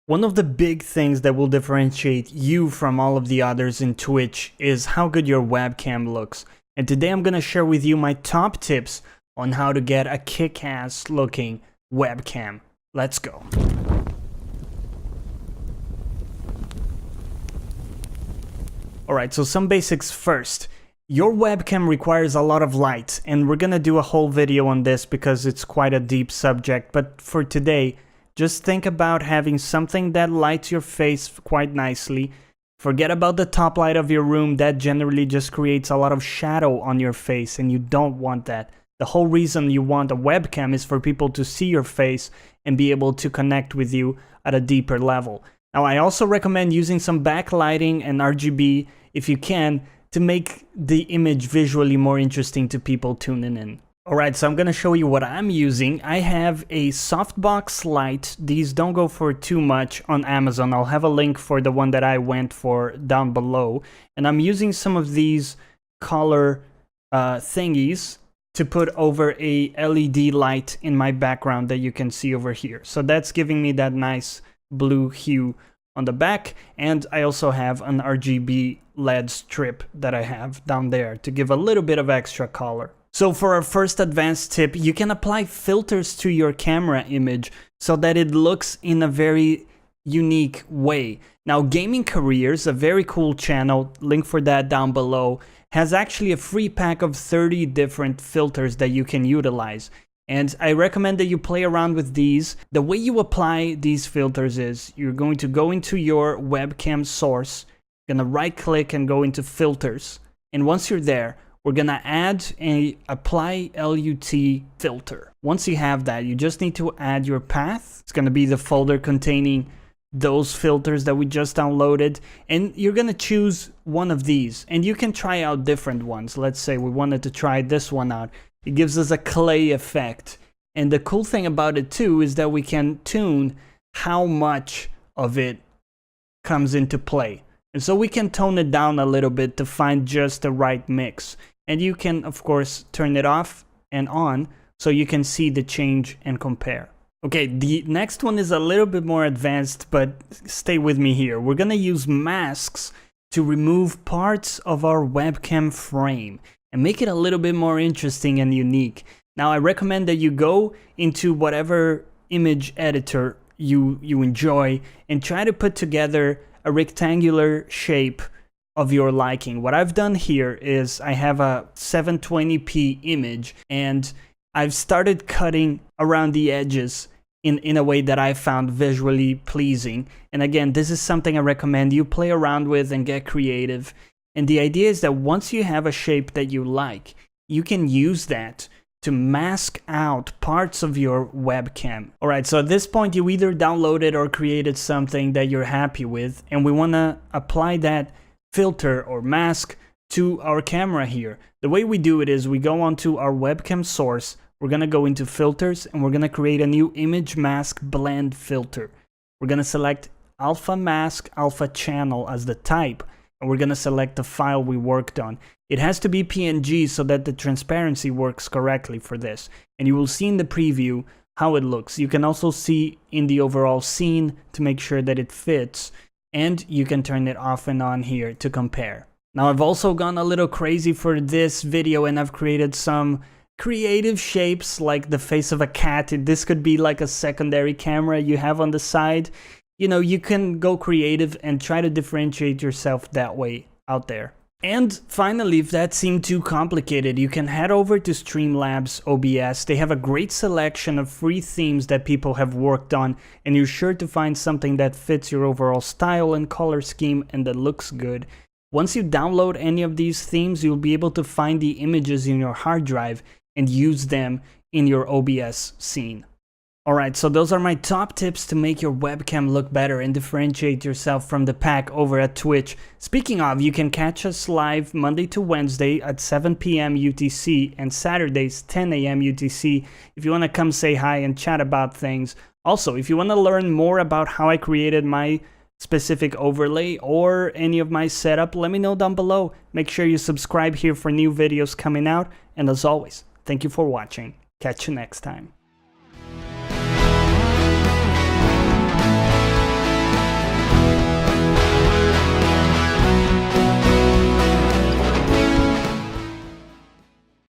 One of the big things that will differentiate you from all of the others in Twitch is how good your webcam looks. And today I'm going to share with you my top tips on how to get a kick-ass looking webcam. Let's go. Alright, so some basics first. Your webcam requires a lot of light, and we're going to do a whole video on this because it's quite a deep subject, but for today, just think about having something that lights your face quite nicely. Forget about the top light of your room. That generally just creates a lot of shadow on your face, and you don't want that. The whole reason you want a webcam is for people to see your face and be able to connect with you at a deeper level. Now, I also recommend using some backlighting and RGB, if you can, to make the image visually more interesting to people tuning in. Alright, so I'm going to show you what I'm using. I have a softbox light. These don't go for too much on Amazon. I'll have a link for the one that I went for down below. And I'm using some of these color thingies to put over a LED light in my background that you can see over here. So that's giving me that nice blue hue on the back. And I also have an RGB LED strip that I have down there to give a little bit of extra color. So for our first advanced tip, you can apply filters to your camera image so that it looks in a very unique way. Now, Gaming Careers, a very cool channel, link for that down below, has actually a free pack of 30 different filters that you can utilize. And I recommend that you play around with these. The way you apply these filters is you're going to go into your webcam source, you're going to right click and go into filters. And once you're there, we're gonna add a apply LUT filter. Once you have that, you just need to add your path. It's gonna be the folder containing those filters that we just downloaded, and you're gonna choose one of these, and you can try out different ones. Let's say we wanted to try this one out. It gives us a clay effect, and the cool thing about it too is that we can tune how much of it comes into play. And so we can tone it down a little bit to find just the right mix. And you can, of course, turn it off and on so you can see the change and compare. Okay, the next one is a little bit more advanced, but stay with me here. We're gonna use masks to remove parts of our webcam frame and make it a little bit more interesting and unique. Now, I recommend that you go into whatever image editor you enjoy and try to put together a rectangular shape of your liking. What I've done here is I have a 720p image, and I've started cutting around the edges in a way that I found visually pleasing. And again, this is something I recommend you play around with and get creative. And the idea is that once you have a shape that you like, you can use that to mask out parts of your webcam. Alright, so at this point you either downloaded or created something that you're happy with, and we want to apply that filter or mask to our camera here. The way we do it is we go onto our webcam source, we're going to go into filters, and we're going to create a new image mask blend filter. We're going to select alpha mask, alpha channel as the type, and we're going to select the file we worked on. It has to be PNG so that the transparency works correctly for this. And you will see in the preview how it looks. You can also see in the overall scene to make sure that it fits. And you can turn it off and on here to compare. Now, I've also gone a little crazy for this video, and I've created some creative shapes like the face of a cat. This could be like a secondary camera you have on the side. You know, you can go creative and try to differentiate yourself that way out there. And finally, if that seemed too complicated, you can head over to Streamlabs OBS. They have a great selection of free themes that people have worked on, and you're sure to find something that fits your overall style and color scheme and that looks good. Once you download any of these themes, you'll be able to find the images in your hard drive and use them in your OBS scene. Alright, so those are my top tips to make your webcam look better and differentiate yourself from the pack over at Twitch. Speaking of, you can catch us live Monday to Wednesday at 7 p.m. UTC and Saturdays 10 a.m. UTC if you want to come say hi and chat about things. Also, if you want to learn more about how I created my specific overlay or any of my setup, let me know down below. Make sure you subscribe here for new videos coming out, and as always, thank you for watching. Catch you next time.